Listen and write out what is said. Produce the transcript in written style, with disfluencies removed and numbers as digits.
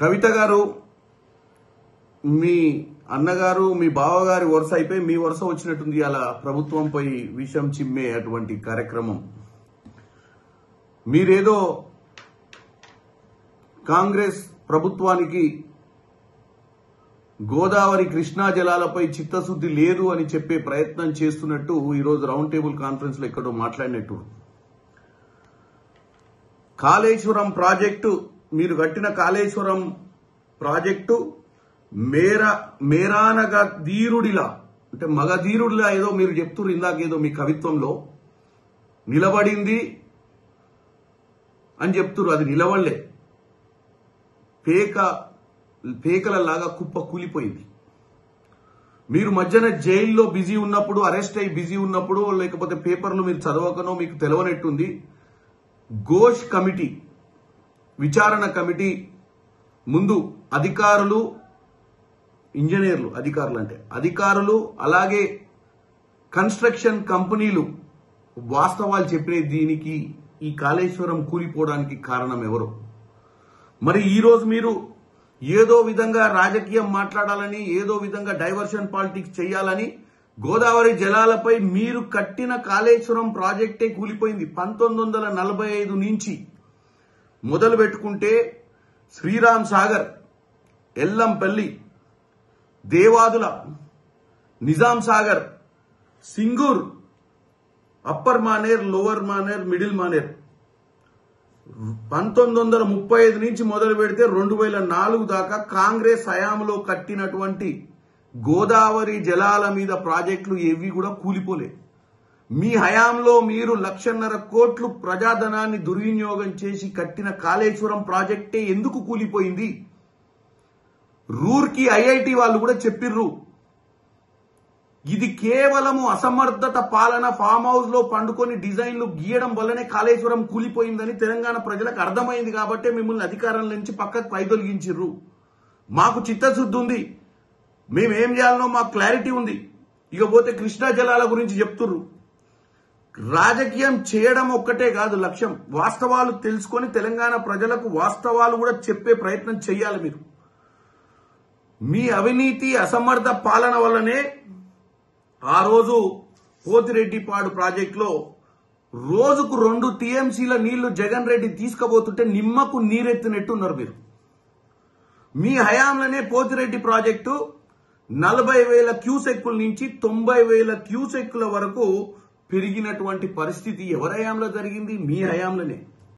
కవిత గారు మీ అన్నగారు మీ బావగారి వరుస అయిపోయి మీ వరుస వచ్చినట్టుంది. అలా ప్రభుత్వంపై విషం చిమ్మే అటువంటి కార్యక్రమం. మీరేదో కాంగ్రెస్ ప్రభుత్వానికి గోదావరి కృష్ణా జలాలపై చిత్తశుద్ధి లేదు అని చెప్పే ప్రయత్నం చేస్తున్నట్టు ఈరోజు రౌండ్ టేబుల్ కాన్ఫరెన్స్ లో ఎక్కడో మాట్లాడినట్టు. కాళేశ్వరం ప్రాజెక్టు, మీరు కట్టిన కాళేశ్వరం ప్రాజెక్టు మేరానగా ధీరుడిలా, అంటే మగధీరుడిలా ఏదో మీరు చెప్తున్నారు ఇందాకేదో మీ కవిత్వంలో నిలబడింది అని చెప్తున్నారు. అది నిలబడలే, పేకలలాగా కుప్ప కూలిపోయింది. మీరు మధ్యన జైల్లో బిజీ ఉన్నప్పుడు, అరెస్ట్ అయి బిజీ ఉన్నప్పుడు, లేకపోతే పేపర్లు మీరు చదవకనో మీకు తెలవనట్టుంది. ఘోష్ కమిటీ, విచారణ కమిటీ ముందు అధికారులు, ఇంజనీర్లు, అధికారులు అలాగే కన్స్ట్రక్షన్ కంపెనీలు వాస్తవాలు చెప్పిన దీనికి ఈ కాళేశ్వరం కూలిపోవడానికి కారణం ఎవరు? మరి ఈరోజు మీరు ఏదో విధంగా రాజకీయం మాట్లాడాలని, ఏదో విధంగా డైవర్షన్ పాలిటిక్స్ చేయాలని గోదావరి జలాలపై మీరు కట్టిన కాళేశ్వరం ప్రాజెక్టే కూలిపోయింది. 1945 నుంచి మొదలు పెట్టుకుంటే Sriram Sagar, Yellampalli, Devadula, Nizam Sagar, Singur, upper Maner, lower Maner, middle Maner 1935 నుంచి మొదలు పెడితే 2004 దాకా కాంగ్రెస్ హయాంలో కట్టినటువంటి గోదావరి జలాల మీద ప్రాజెక్టులు ఏవి కూడా కూలిపోలే. మీ హయాంలో మీరు 1,50,000 కోట్లు ప్రజాధనాన్ని దుర్వినియోగం చేసి కట్టిన కాళేశ్వరం ప్రాజెక్టే ఎందుకు కూలిపోయింది? రూర్కీ ఐఐటి వాళ్ళు కూడా చెప్పిర్రు, ఇది కేవలము అసమర్థత పాలన, ఫామ్ హౌస్ లో పండుకొని డిజైన్లు గీయడం వల్లనే కాళేశ్వరం కూలిపోయిందని తెలంగాణ ప్రజలకు అర్థమైంది. కాబట్టి మిమ్మల్ని అధికారం నుంచి పక్కకు పైదొలగించిర్రు. మాకు చిత్తశుద్ధి ఉంది, మేమేం చేయాలనో మాకు క్లారిటీ ఉంది. ఇకపోతే కృష్ణా జలాల గురించి చెప్తుర్రు. రాజకీయం చేయడం ఒక్కటే కాదు లక్ష్యం, వాస్తవాలు తెలుసుకొని తెలంగాణ ప్రజలకు వాస్తవాలు కూడా చెప్పే ప్రయత్నం చేయాలి. మీరు మీ అవినీతి అసమర్థ పాలన వల్లనే ఆ రోజు పోతిరెడ్డిపాడు ప్రాజెక్టులో రోజుకు 2 టీఎంసీల నీళ్లు జగన్ రెడ్డి తీసుకుపోతుంటే నిమ్మకు నీరెత్తినట్టున్నారు మీరు. మీ హయాంలోనే పోతిరెడ్డి ప్రాజెక్టు 40,000 క్యూసెక్కుల నుంచి 90,000 క్యూసెక్కుల వరకు పెరిగినటువంటి పరిస్థితి ఎవరి హయాంలో జరిగింది? మీ హయాంలోనే.